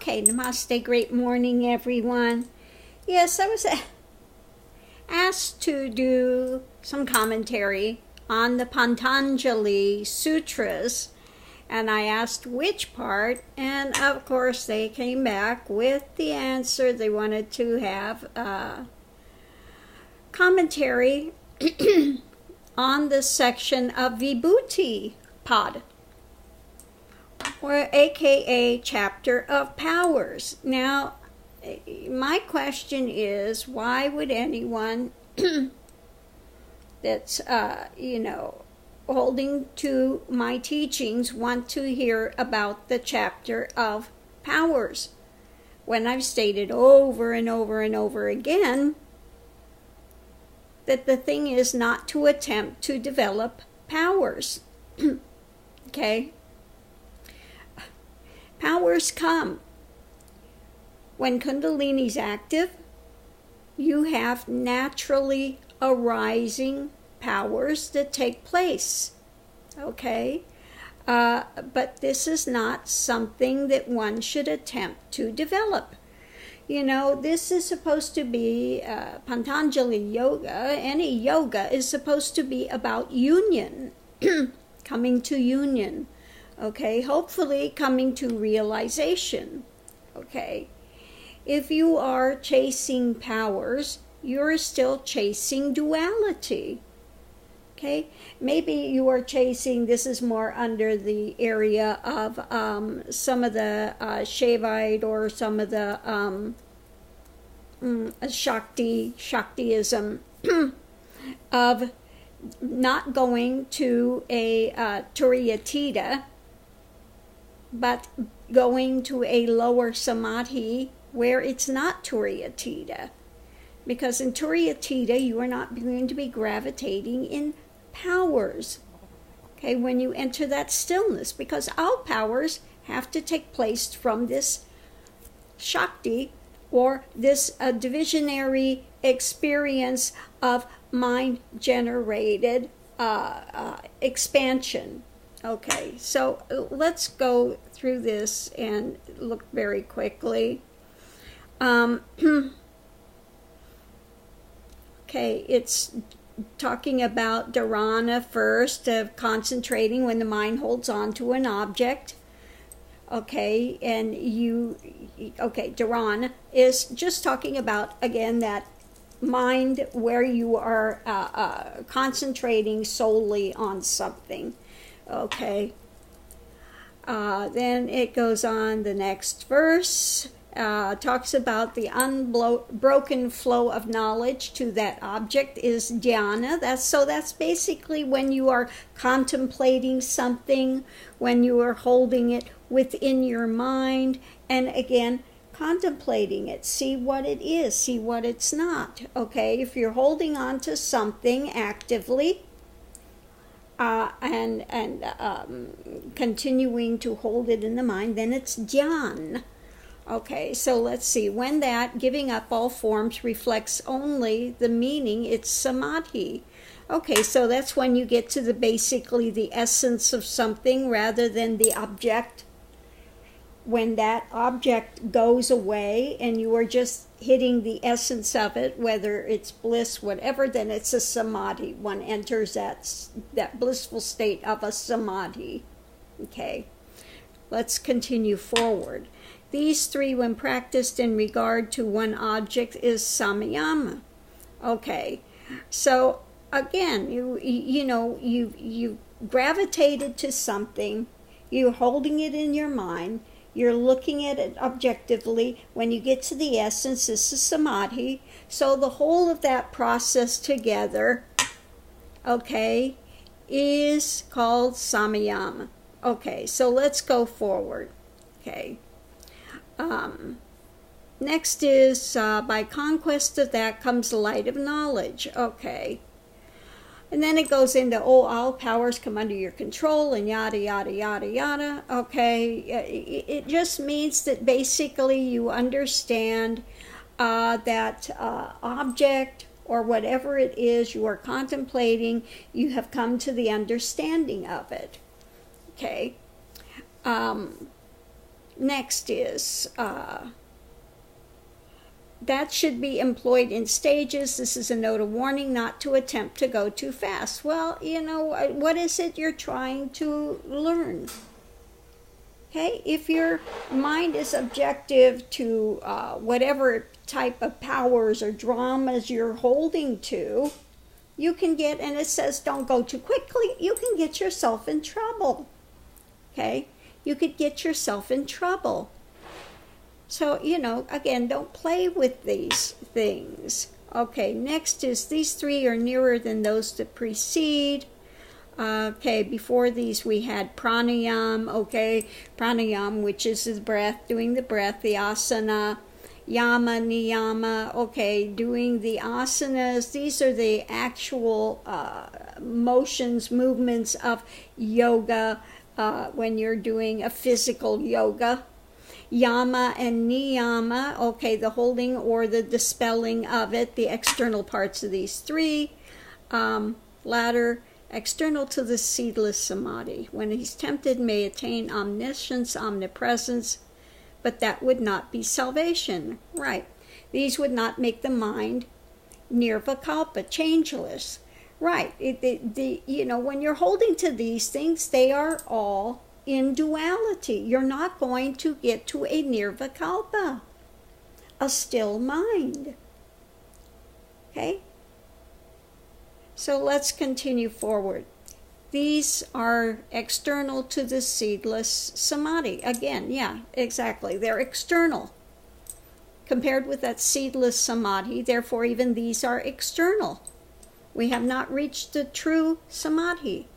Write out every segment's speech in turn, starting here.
Okay, namaste, great morning, everyone. Yes, I was asked to do some commentary on the Pantanjali Sutras, and I asked which part, and of course they came back with the answer. They wanted to have commentary on the section of Vibooti Pod, or aka chapter of powers. Now, my question is, why would anyone that's holding to my teachings want to hear about the chapter of powers when I've stated over and over and over again that the thing is not to attempt to develop powers? Okay? Powers come. When Kundalini's active, you have naturally arising powers that take place. Okay? But this is not something that one should attempt to develop. This is supposed to be Pantanjali Yoga. Any yoga is supposed to be about union, coming to union. Okay, hopefully coming to realization. Okay, if you are chasing powers, you're still chasing duality. Okay, maybe you are chasing, this is more under the area of some of the Shaivite or some of the Shaktiism of not going to a Turiyatita, but going to a lower samadhi where it's not Turiyatita. Because in Turiyatita, you are not going to be gravitating in powers. Okay, when you enter that stillness, because all powers have to take place from this Shakti, or this divisionary experience of mind-generated expansion. Okay, so let's go through this and look very quickly. Okay, it's talking about dharana first, of concentrating when the mind holds on to an object. Okay, and dharana is just talking about, again, that mind where you are concentrating solely on something. Okay, then it goes on, the next verse talks about the unbroken flow of knowledge to that object is dhyana. That's basically when you are contemplating something, when you are holding it within your mind, and again, contemplating it, see what it is, see what it's not. Okay, if you're holding on to something actively, and continuing to hold it in the mind, then it's dhyan. Okay, so let's see. When that giving up all forms reflects only the meaning, it's samadhi. Okay, so that's when you get to basically the essence of something rather than the object. When that object goes away and you are just hitting the essence of it, whether it's bliss, whatever, then it's a samadhi. One enters that blissful state of a samadhi. Okay, let's continue forward. These three, when practiced in regard to one object, is samyama. Okay, so again, you gravitated to something, you're holding it in your mind, you're looking at it objectively. When you get to the essence, this is samadhi. So the whole of that process together, okay, is called samyama. Okay, so let's go forward. Okay. Next is, by conquest of that comes the light of knowledge. Okay. And then it goes into, all powers come under your control, and yada, yada, yada, yada. Okay. It just means that basically you understand that object or whatever it is you are contemplating, you have come to the understanding of it. Okay. Next is that should be employed in stages. This is a note of warning not to attempt to go too fast. Well, what is it you're trying to learn? Okay, if your mind is objective to whatever type of powers or dramas you're holding to, you can get, and it says don't go too quickly, you can get yourself in trouble. Okay, you could get yourself in trouble. So, again, don't play with these things. Okay, next is these three are nearer than those that precede. Okay, before these we had pranayam, pranayam, which is the breath, doing the breath, the asana, yama, niyama, doing the asanas. These are the actual motions, movements of yoga when you're doing a physical yoga. Yama and niyama, the holding or the dispelling of it, the external parts of these three. Latter, external to the seedless samadhi. When he's tempted, may attain omniscience, omnipresence, but that would not be salvation. Right. These would not make the mind nirvikalpa, changeless. Right. When you're holding to these things, they are all in duality. You're not going to get to a nirvikalpa, a still mind. Okay? So let's continue forward. These are external to the seedless samadhi. Again, yeah, exactly. They're external. Compared with that seedless samadhi, therefore even these are external. We have not reached the true samadhi.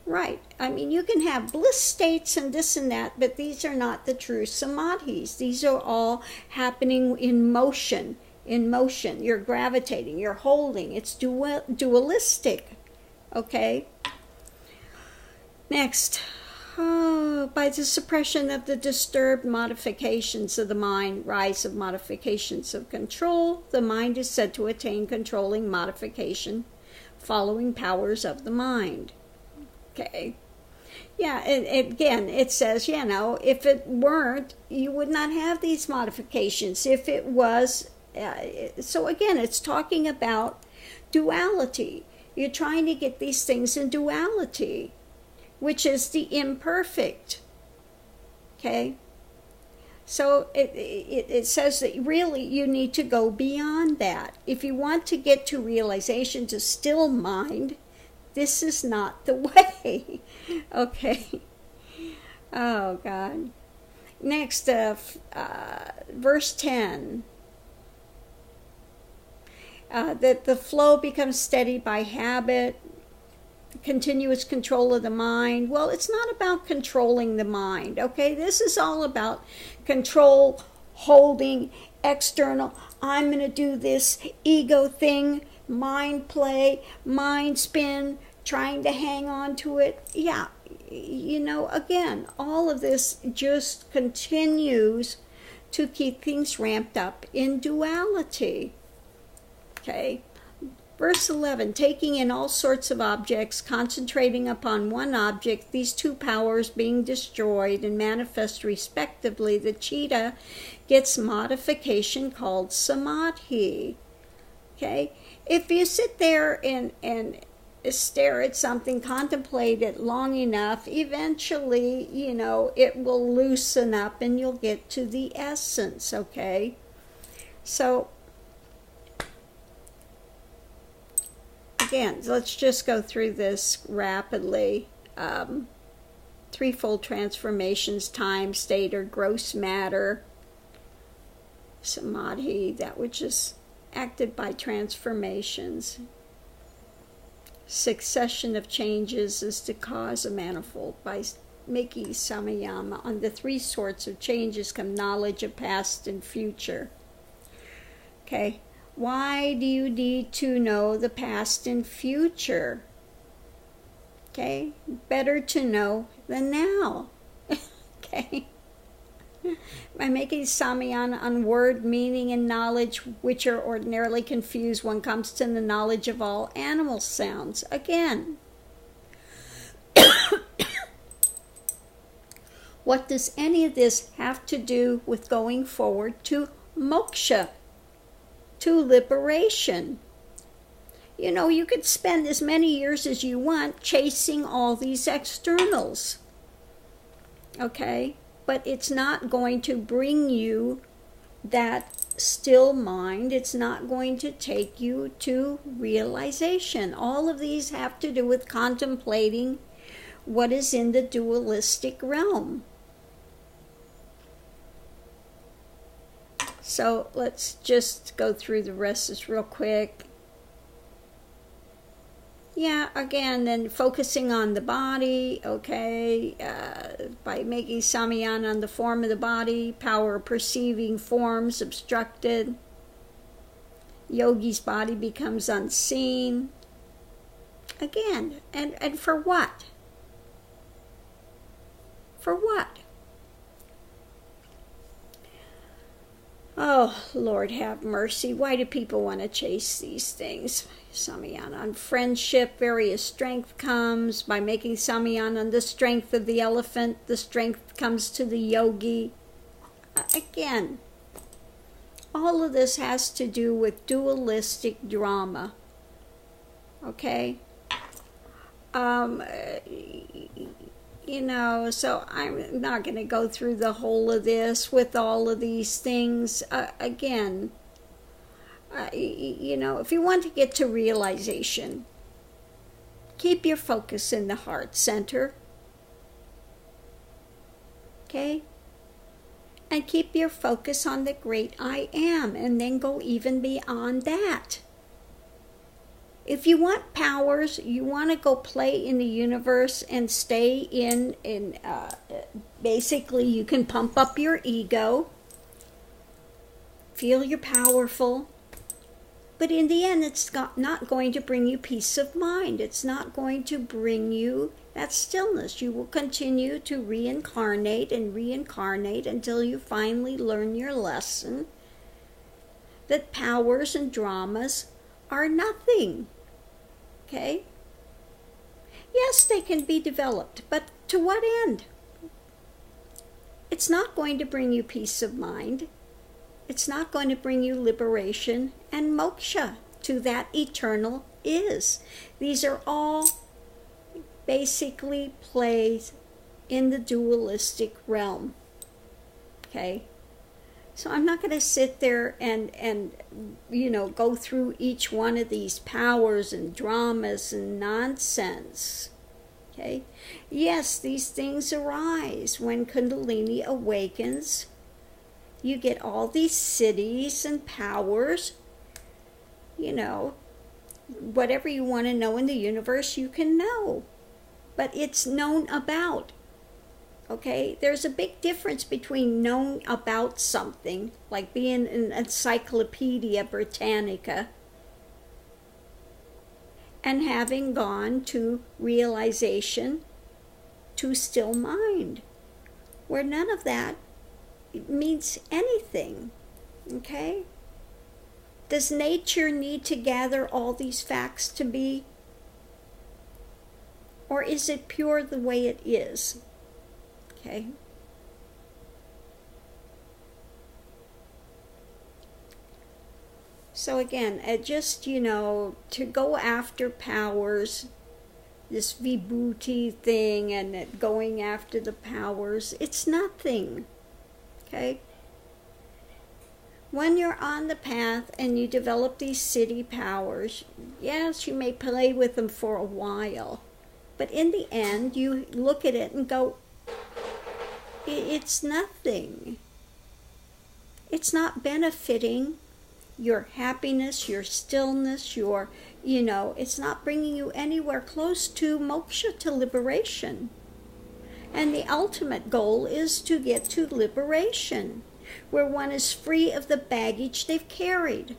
Right. I mean, you can have bliss states and this and that, but these are not the true samadhis. These are all happening in motion. In motion. You're gravitating. You're holding. It's dualistic. Okay? Next. By the suppression of the disturbed modifications of the mind, rise of modifications of control, the mind is said to attain controlling modification, following powers of the mind. Okay. Yeah, again, it says, if it weren't, you would not have these modifications. If it was, so again, it's talking about duality. You're trying to get these things in duality, which is the imperfect. Okay? So it says that really you need to go beyond that. If you want to get to realization, to still mind, this is not the way. Okay. Oh, God. Next, verse 10. That the flow becomes steady by habit, continuous control of the mind. Well, it's not about controlling the mind, okay? This is all about control, holding, external. I'm going to do this ego thing, mind play, mind spin, trying to hang on to it. Yeah, again, all of this just continues to keep things ramped up in duality. Okay. Verse 11, taking in all sorts of objects, concentrating upon one object, these two powers being destroyed and manifest respectively, the chitta gets modification called samadhi. Okay? If you sit there and stare at something, contemplate it long enough, eventually, it will loosen up and you'll get to the essence, okay? So, again, let's just go through this rapidly. Threefold transformations, time, state, or gross matter. Samadhi, that which is acted by transformations. Succession of changes is the cause of manifold. By making samayama, on the three sorts of changes come knowledge of past and future. Okay. Why do you need to know the past and future? Okay, better to know the now. Okay. By making samayana on word, meaning, and knowledge, which are ordinarily confused, one comes to the knowledge of all animal sounds. Again, What does any of this have to do with going forward to moksha, to liberation? You know, you could spend as many years as you want chasing all these externals, okay? But it's not going to bring you that still mind. It's not going to take you to realization. All of these have to do with contemplating what is in the dualistic realm. So let's just go through the rest of this real quick. Yeah, again, then focusing on the body, okay, by making samyana on the form of the body, power of perceiving forms obstructed. Yogi's body becomes unseen. Again, and for what? For what? Oh, Lord have mercy. Why do people want to chase these things? Samyana on friendship, various strength comes. By making samyana on the strength of the elephant, the strength comes to the yogi. Again, all of this has to do with dualistic drama. Okay? You know, so I'm not going to go through the whole of this with all of these things. Again, you know, if you want to get to realization, keep your focus in the heart center. Okay? And keep your focus on the great I am, and then go even beyond that. If you want powers, you want to go play in the universe and stay in basically you can pump up your ego, feel you're powerful, but in the end it's not going to bring you peace of mind. It's not going to bring you that stillness. You will continue to reincarnate and reincarnate until you finally learn your lesson that powers and dramas are nothing. Okay? Yes, they can be developed, but to what end? It's not going to bring you peace of mind. It's not going to bring you liberation and moksha to that eternal is. These are all basically plays in the dualistic realm. Okay? So I'm not going to sit there and you know, go through each one of these powers and dramas and nonsense. Okay? Yes, these things arise when Kundalini awakens. You get all these cities and powers. You know, whatever you want to know in the universe, you can know. But it's known about. Okay, there's a big difference between knowing about something, like being an Encyclopedia Britannica, and having gone to realization, to still mind, where none of that means anything. Okay? Does nature need to gather all these facts to be? Or is it pure the way it is? Okay. So again, just, you know, to go after powers, this Vibooti thing and going after the powers, it's nothing. Okay? When you're on the path and you develop these city powers, yes, you may play with them for a while, but in the end, you look at it and go, it's nothing. It's not benefiting your happiness, your stillness, your, you know, it's not bringing you anywhere close to moksha, to liberation. And the ultimate goal is to get to liberation, where one is free of the baggage they've carried.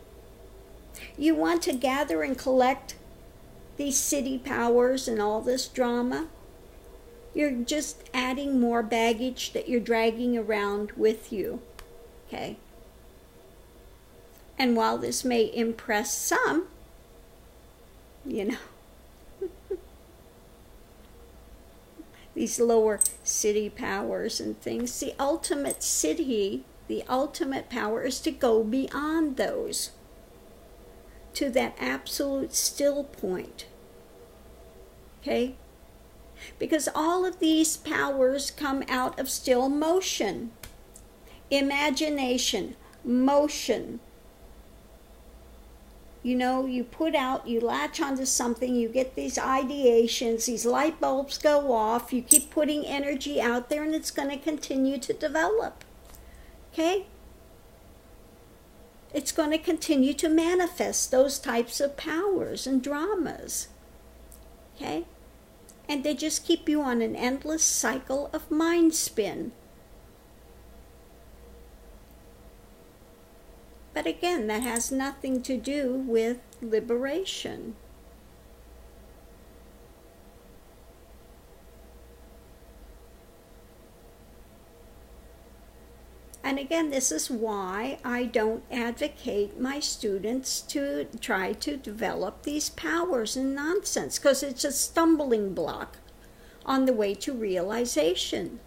You want to gather and collect these city powers and all this drama? You're just adding more baggage that you're dragging around with you. Okay? And while this may impress some, you know, these lower city powers and things. The ultimate city, the ultimate power is to go beyond those, to that absolute still point. Okay? Because all of these powers come out of still motion. Imagination, motion. You know, you put out, you latch onto something, you get these ideations, these light bulbs go off, you keep putting energy out there, and it's going to continue to develop. Okay? It's going to continue to manifest those types of powers and dramas. Okay? And they just keep you on an endless cycle of mind spin. But again, that has nothing to do with liberation. And again, this is why I don't advocate my students to try to develop these powers and nonsense, because it's a stumbling block on the way to realization.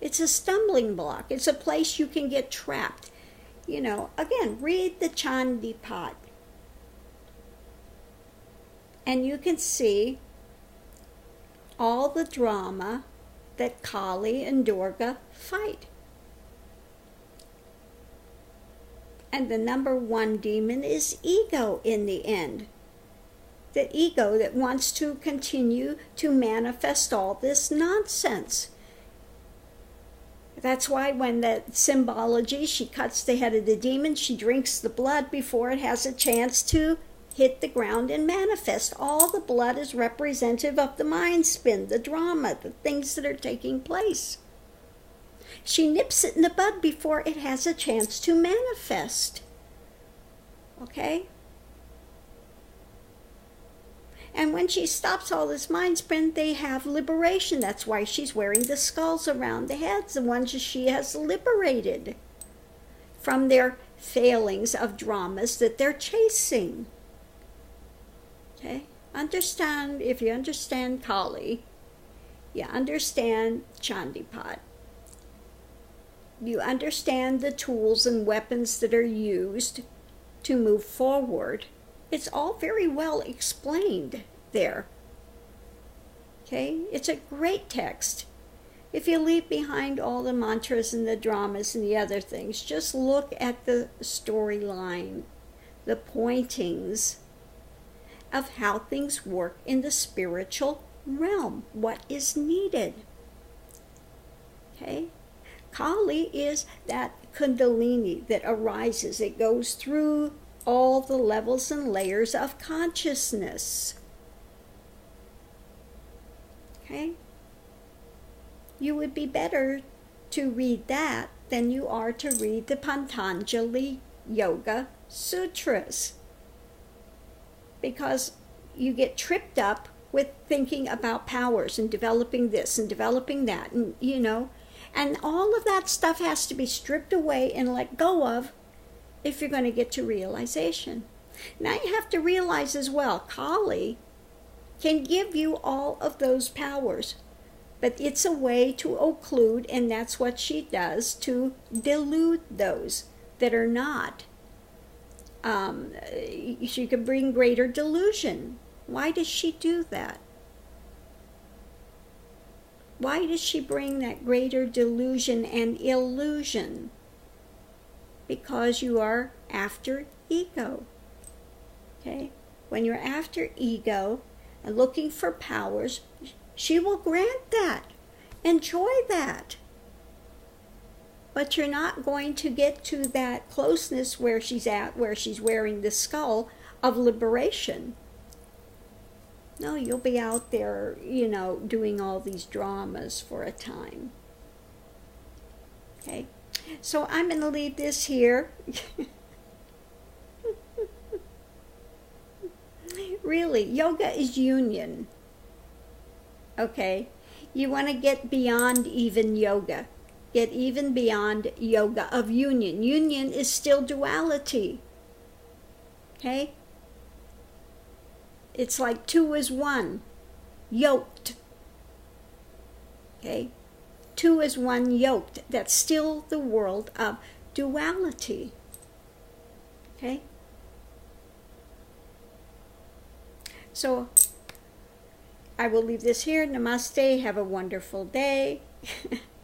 It's a stumbling block. It's a place you can get trapped. You know, again, read the Chandi pot. And you can see all the drama that Kali and Durga fight. And the number one demon is ego in the end. The ego that wants to continue to manifest all this nonsense. That's why when the symbology, she cuts the head of the demon, she drinks the blood before it has a chance to hit the ground and manifest. All the blood is representative of the mind spin, the drama, the things that are taking place. She nips it in the bud before it has a chance to manifest. Okay? And when she stops all this mind spin, they have liberation. That's why she's wearing the skulls around the heads, the ones that she has liberated from their failings of dramas that they're chasing. Okay? Understand, if you understand Kali, you understand Chandipat. You understand the tools and weapons that are used to move forward. It's all very well explained there. Okay? It's a great text. If you leave behind all the mantras and the dramas and the other things, just look at the storyline, the pointings of how things work in the spiritual realm, what is needed. Okay? Kali is that kundalini that arises. It goes through all the levels and layers of consciousness. Okay? You would be better to read that than you are to read the Pantanjali Yoga Sutras. Because you get tripped up with thinking about powers and developing this and developing that, and and all of that stuff has to be stripped away and let go of if you're going to get to realization. Now you have to realize as well, Kali can give you all of those powers, but it's a way to occlude, and that's what she does, to delude those that are not. She can bring greater delusion. Why does she do that? Why does she bring that greater delusion and illusion? Because you are after ego. Okay? When you're after ego and looking for powers, she will grant that. Enjoy that. But you're not going to get to that closeness where she's at, where she's wearing the skull of liberation. No, you'll be out there, doing all these dramas for a time. Okay? So I'm going to leave this here. Really, yoga is union. Okay? You want to get beyond even yoga. Get even beyond yoga of union. Union is still duality. Okay? It's like two is one. Yoked. Okay? Two as one yoked. That's still the world of duality. Okay? So I will leave this here. Namaste. Have a wonderful day.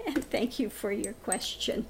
And thank you for your question.